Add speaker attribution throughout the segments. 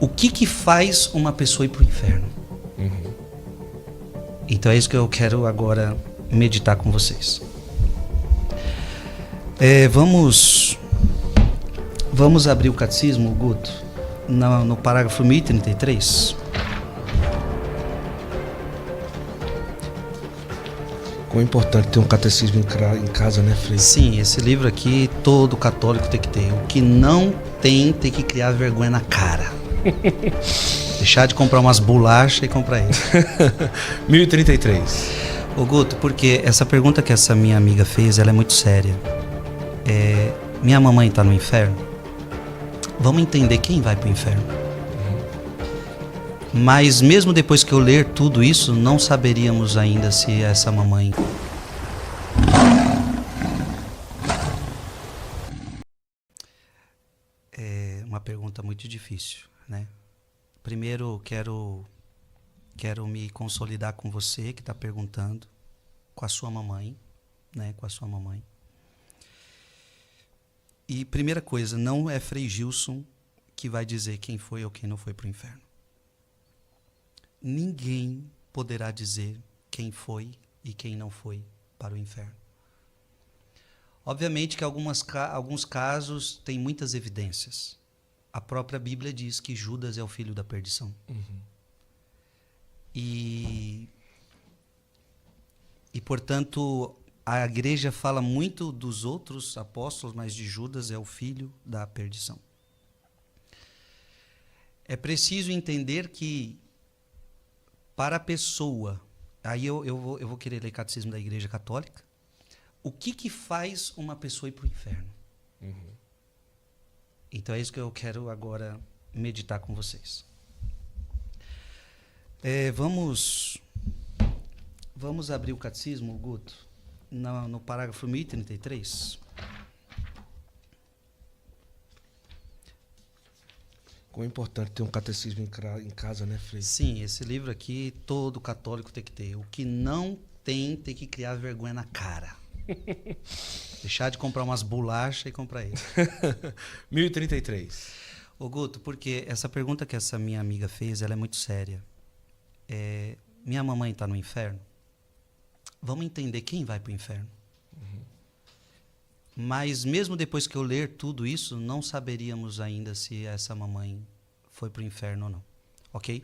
Speaker 1: O que faz uma pessoa ir para o inferno? Então é isso que eu quero agora meditar com vocês. Vamos abrir o catecismo, Guto, no parágrafo 1033.
Speaker 2: Como é importante ter um catecismo em casa, né, Frei?
Speaker 1: Sim, esse livro aqui todo católico tem que ter. O que não tem que criar vergonha na cara. Deixar de comprar umas bolachas e comprar ele.
Speaker 2: 1033.
Speaker 1: Ô Guto, porque essa pergunta que essa minha amiga fez, ela é muito séria. Minha mamãe está no inferno? Vamos entender quem vai para o inferno. Mas mesmo depois que eu ler tudo isso, não saberíamos ainda se essa mamãe... É uma pergunta muito difícil, né? Primeiro, quero me consolidar com você que está perguntando, com a sua mamãe, né? Com a sua mamãe. E primeira coisa, não é Frei Gilson que vai dizer quem foi ou quem não foi para o inferno. Ninguém poderá dizer quem foi e quem não foi para o inferno. Obviamente que alguns casos têm muitas evidências. A própria Bíblia diz que Judas é o filho da perdição. E portanto, a igreja fala muito dos outros apóstolos, mas de Judas é o filho da perdição. É preciso entender que para a pessoa, aí eu vou querer ler Catecismo da Igreja Católica, o que faz uma pessoa ir para o inferno? Então é isso que eu quero agora meditar com vocês. Vamos abrir o catecismo, Guto, no parágrafo 1033.
Speaker 2: Como é importante ter um catecismo em casa, né, Frei?
Speaker 1: Sim, esse livro aqui todo católico tem que ter. O que não tem que criar vergonha na cara. Deixar de comprar umas bolachas e comprar ele.
Speaker 2: 1033.
Speaker 1: Ô Guto, porque essa pergunta que essa minha amiga fez, ela é muito séria. Minha mamãe está no inferno? Vamos entender quem vai para o inferno. Mas mesmo depois que eu ler tudo isso, não saberíamos ainda se essa mamãe foi para o inferno ou não. Ok?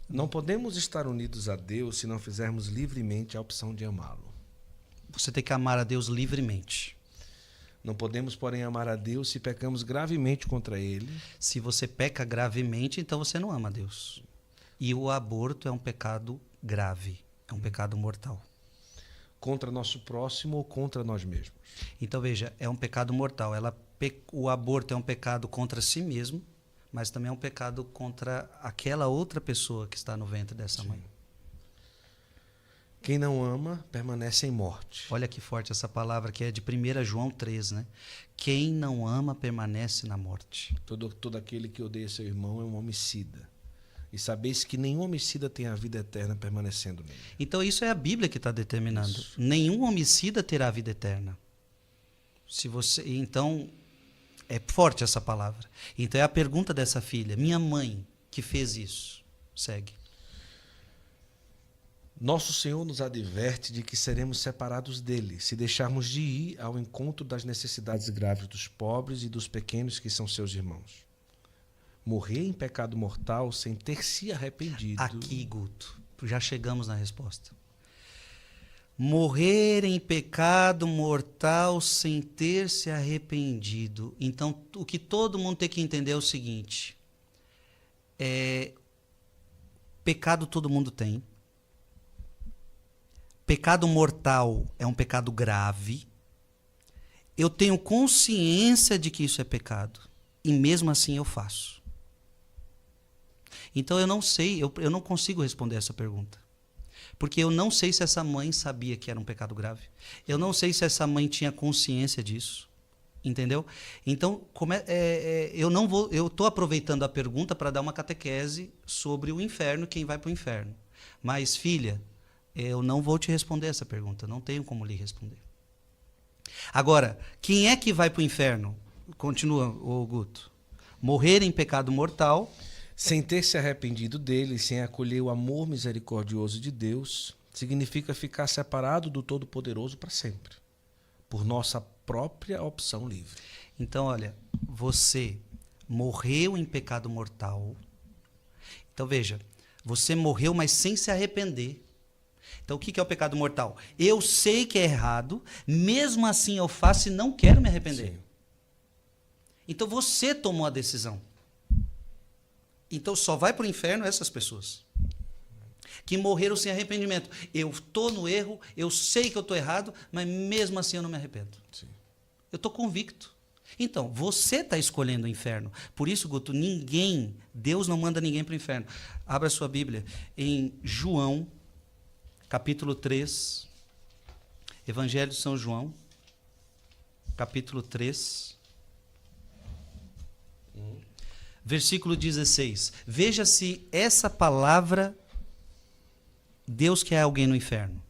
Speaker 2: Não podemos estar unidos a Deus se não fizermos livremente a opção de amá-lo.
Speaker 1: Você tem que amar a Deus livremente.
Speaker 2: Não podemos, porém, amar a Deus se pecamos gravemente contra Ele.
Speaker 1: Se você peca gravemente, então você não ama a Deus. E o aborto é um pecado grave, é um pecado mortal.
Speaker 2: Contra nosso próximo ou contra nós mesmos.
Speaker 1: Então veja, é um pecado mortal. O aborto é um pecado contra si mesmo, mas também é um pecado contra aquela outra pessoa que está no ventre dessa mãe.
Speaker 2: Quem não ama permanece em morte.
Speaker 1: Olha que forte essa palavra que é de 1 João 3, né? Quem não ama permanece na morte.
Speaker 2: Todo aquele que odeia seu irmão é um homicida. E sabeis que nenhum homicida tem a vida eterna permanecendo nele.
Speaker 1: Então isso é a Bíblia que está determinando. Isso. Nenhum homicida terá a vida eterna. Então, é forte essa palavra. Então é a pergunta dessa filha. Minha mãe que fez isso. Segue.
Speaker 2: Nosso Senhor nos adverte de que seremos separados dele, se deixarmos de ir ao encontro das necessidades graves dos pobres e dos pequenos que são seus irmãos. Morrer em pecado mortal sem ter se arrependido.
Speaker 1: Aqui, Guto, já chegamos na resposta. Morrer em pecado mortal sem ter se arrependido. Então, o que todo mundo tem que entender é o seguinte. Pecado todo mundo tem. Pecado mortal é um pecado grave. Eu tenho consciência de que isso é pecado. E mesmo assim eu faço. Então eu não sei, eu não consigo responder essa pergunta. Porque eu não sei se essa mãe sabia que era um pecado grave. Eu não sei se essa mãe tinha consciência disso. Entendeu? Então, eu estou aproveitando a pergunta para dar uma catequese sobre o inferno, quem vai para o inferno. Mas, filha, eu não vou te responder essa pergunta, não tenho como lhe responder. Agora, quem é que vai para o inferno? Continua, ô Guto. Morrer em pecado mortal,
Speaker 2: sem ter se arrependido dele, sem acolher o amor misericordioso de Deus, significa ficar separado do Todo-Poderoso para sempre, por nossa própria opção livre.
Speaker 1: então, olha, você morreu em pecado mortal. Então, veja, você morreu, mas sem se arrepender. Então, o que é o pecado mortal? Eu sei que é errado, mesmo assim eu faço e não quero me arrepender.
Speaker 2: Sim.
Speaker 1: Então, você tomou a decisão. Então, só vai para o inferno essas pessoas que morreram sem arrependimento. Eu estou no erro, eu sei que eu estou errado, mas mesmo assim eu não me arrependo.
Speaker 2: Sim.
Speaker 1: Eu estou convicto. Então, você está escolhendo o inferno. Por isso, Guto, Deus não manda ninguém para o inferno. Abra sua Bíblia em João, capítulo 3, Evangelho de São João, capítulo 3, versículo 16. Veja se essa palavra, Deus quer alguém no inferno.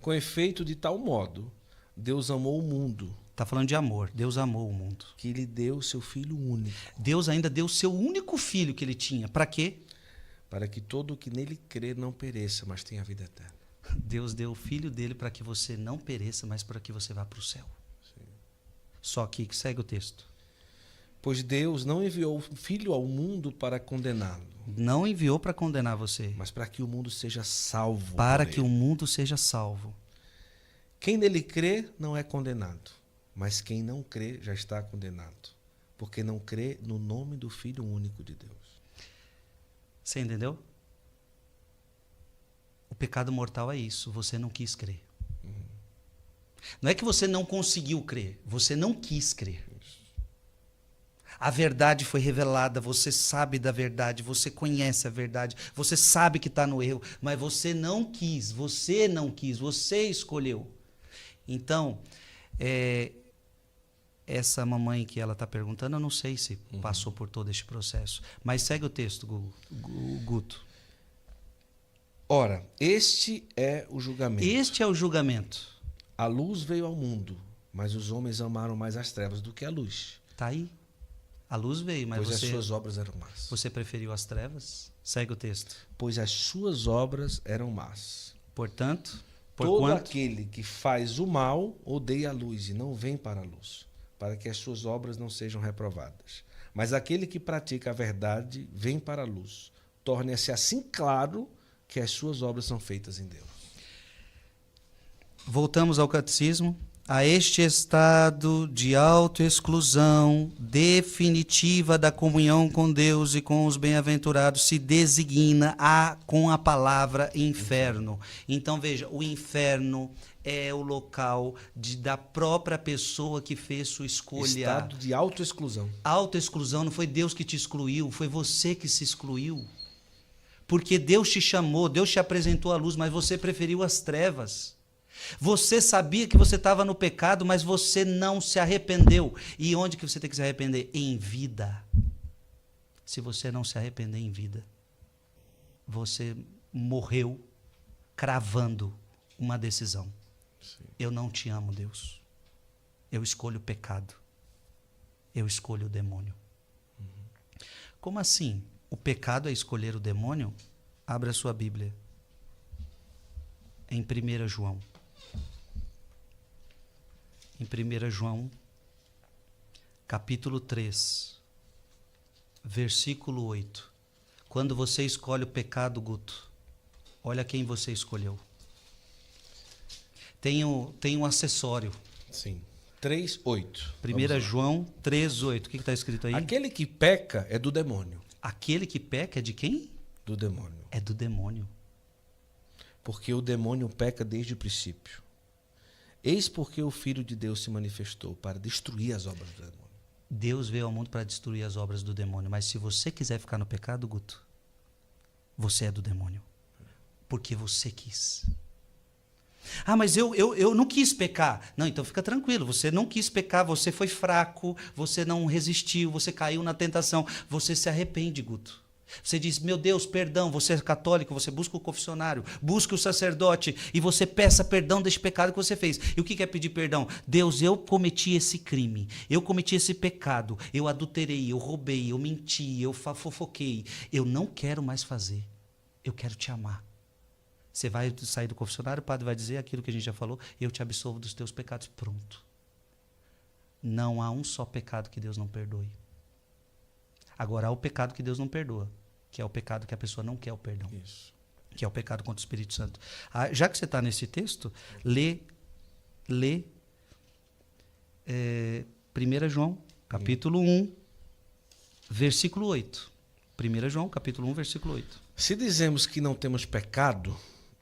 Speaker 2: Com efeito, de tal modo, Deus amou o mundo,
Speaker 1: Está falando de amor. Deus amou o mundo.
Speaker 2: que ele deu seu Filho único,
Speaker 1: Deus ainda deu o seu único filho que ele tinha. Para quê?
Speaker 2: para que todo o que nele crê não pereça, mas tenha vida eterna.
Speaker 1: Deus deu o filho dele para que você não pereça, mas para que você vá para o céu.
Speaker 2: Sim.
Speaker 1: Só que segue o texto.
Speaker 2: Pois Deus não enviou o Filho ao mundo para condená-lo,
Speaker 1: Não enviou para condenar você,
Speaker 2: mas para que o mundo seja salvo.
Speaker 1: para
Speaker 2: por
Speaker 1: que
Speaker 2: ele.
Speaker 1: o mundo seja salvo.
Speaker 2: Quem nele crê não é condenado, mas quem não crê já está condenado, porque não crê no nome do Filho único de Deus.
Speaker 1: Você entendeu? O pecado mortal é isso, você não quis crer. Não é que você não conseguiu crer, você não quis crer. A verdade foi revelada, você sabe da verdade, você conhece a verdade, você sabe que está no erro, mas você não quis, você escolheu. Então, essa mamãe que ela está perguntando, eu não sei se passou por todo este processo. Mas segue o texto, Guto.
Speaker 2: Ora, este é o julgamento.
Speaker 1: Este é o julgamento.
Speaker 2: A luz veio ao mundo, mas os homens amaram mais as trevas do que a luz,
Speaker 1: Está aí. A luz veio, mas
Speaker 2: pois as suas obras eram más.
Speaker 1: você preferiu as trevas? Segue o texto.
Speaker 2: Pois as suas obras eram más.
Speaker 1: Portanto,
Speaker 2: Todo
Speaker 1: porquanto
Speaker 2: aquele que faz o mal odeia a luz e não vem para a luz, para que as suas obras não sejam reprovadas. Mas aquele que pratica a verdade vem para a luz. Torne-se assim claro que as suas obras são feitas em Deus.
Speaker 1: voltamos ao catecismo, a este estado de autoexclusão definitiva da comunhão com Deus e com os bem-aventurados se designa com a palavra inferno. Então veja, o inferno é o local da própria pessoa que fez sua escolha.
Speaker 2: Estado de autoexclusão.
Speaker 1: Autoexclusão, não foi Deus que te excluiu, foi você que se excluiu. Porque Deus te chamou, Deus te apresentou a luz, mas você preferiu as trevas. Você sabia que você estava no pecado, mas você não se arrependeu. E onde que você tem que se arrepender? Em vida. Se você não se arrepender em vida, você morreu cravando uma decisão.
Speaker 2: Sim.
Speaker 1: Eu não te amo, Deus. Eu escolho o pecado. Eu escolho o demônio. Como assim? O pecado é escolher o demônio? Abra a sua Bíblia. Em 1 João. Em 1 João, capítulo 3, versículo 8. Quando você escolhe o pecado, Guto, olha quem você escolheu. Tem um acessório.
Speaker 2: Sim. 3:8.
Speaker 1: 1 João 3:8. O que está escrito aí?
Speaker 2: Aquele que peca é do demônio.
Speaker 1: Aquele que peca é de quem?
Speaker 2: Do demônio.
Speaker 1: É do demônio.
Speaker 2: Porque o demônio peca desde o princípio. Eis porque o Filho de Deus se manifestou para destruir as obras do demônio.
Speaker 1: Deus veio ao mundo para destruir as obras do demônio. Mas se você quiser ficar no pecado, Guto, você é do demônio. Porque você quis. Ah, mas eu não quis pecar. Não, então fica tranquilo. Você não quis pecar, você foi fraco, você não resistiu, você caiu na tentação. Você se arrepende, Guto. Você diz, meu Deus, perdão, você é católico, você busca o confessionário, busca o sacerdote e você peça perdão deste pecado que você fez. E o que é pedir perdão? Deus, eu cometi esse crime, eu cometi esse pecado, eu adulterei, eu roubei, eu menti, eu fofoquei. Eu não quero mais fazer, eu quero te amar. Você vai sair do confessionário, o padre vai dizer aquilo que a gente já falou, eu te absolvo dos teus pecados. Pronto. Não há um só pecado que Deus não perdoe. Agora, há o pecado que Deus não perdoa, que é o pecado que a pessoa não quer o perdão.
Speaker 2: Isso.
Speaker 1: Que é o pecado contra o Espírito Santo. Já que você está nesse texto, lê 1 João, capítulo 1, versículo 8. 1 João, capítulo 1, versículo 8.
Speaker 2: Se dizemos que não temos pecado,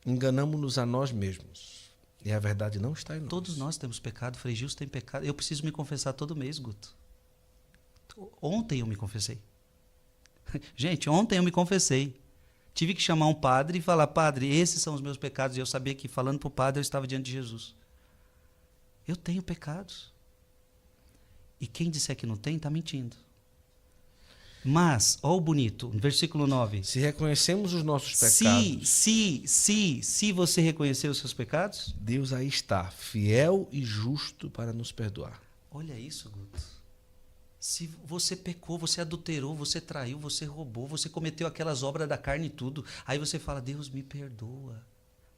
Speaker 2: enganamo-nos a nós mesmos. E a verdade não está em nós.
Speaker 1: Todos nós temos pecado, Frei Gilson tem pecado. Eu preciso me confessar todo mês, Guto. Ontem eu me confessei. Gente, ontem eu me confessei. Tive que chamar um padre e falar, padre, esses são os meus pecados. E eu sabia que falando para o padre eu estava diante de Jesus. Eu tenho pecados. E quem disser que não tem, está mentindo. Mas, ó o bonito, versículo 9.
Speaker 2: Se reconhecemos os nossos pecados,
Speaker 1: se você reconhecer os seus pecados,
Speaker 2: Deus aí está, fiel e justo para nos perdoar.
Speaker 1: olha isso, Guto. Se você pecou, você adulterou, você traiu, você roubou, você cometeu aquelas obras da carne e tudo, aí você fala, Deus me perdoa.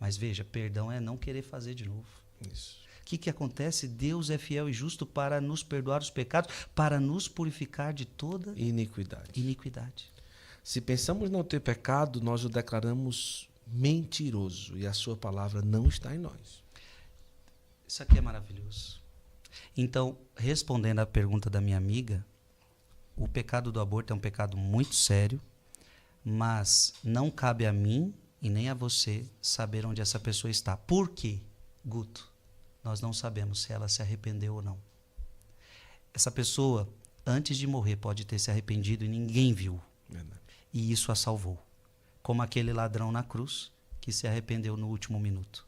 Speaker 1: Mas veja, perdão é não querer fazer de novo.
Speaker 2: Isso.
Speaker 1: O que acontece? Deus é fiel e justo para nos perdoar os pecados, para nos purificar de toda iniquidade.
Speaker 2: Se pensamos não ter pecado, nós o declaramos mentiroso e a sua palavra não está em nós.
Speaker 1: Isso aqui é maravilhoso. Então, respondendo à pergunta da minha amiga, o pecado do aborto é um pecado muito sério, mas não cabe a mim e nem a você saber onde essa pessoa está. Por quê, Guto? Nós não sabemos se ela se arrependeu ou não. Essa pessoa, antes de morrer, pode ter se arrependido e ninguém viu.
Speaker 2: Verdade.
Speaker 1: E isso a salvou. Como aquele ladrão na cruz que se arrependeu no último minuto.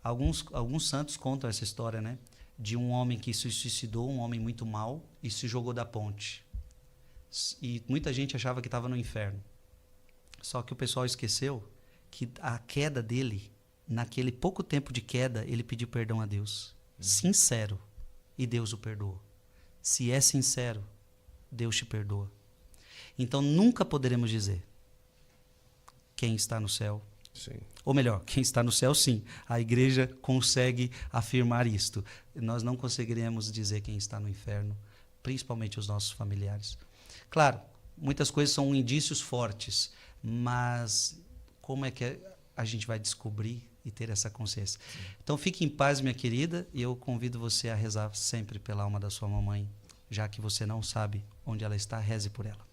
Speaker 1: Alguns santos contam essa história, né? De um homem que se suicidou, um homem muito mau, e se jogou da ponte. E muita gente achava que estava no inferno. Só que o pessoal esqueceu que a queda dele, naquele pouco tempo de queda, ele pediu perdão a Deus. Sincero. E Deus o perdoou. Se é sincero, Deus te perdoa. Então nunca poderemos dizer quem está no céu.
Speaker 2: Sim.
Speaker 1: Ou melhor, quem está no céu, sim. A igreja consegue afirmar isto. Nós não conseguiremos dizer quem está no inferno, principalmente os nossos familiares. Claro, muitas coisas são indícios fortes, mas como é que a gente vai descobrir e ter essa consciência? Sim. Então fique em paz, minha querida, e eu convido você a rezar sempre pela alma da sua mamãe, já que você não sabe onde ela está, reze por ela.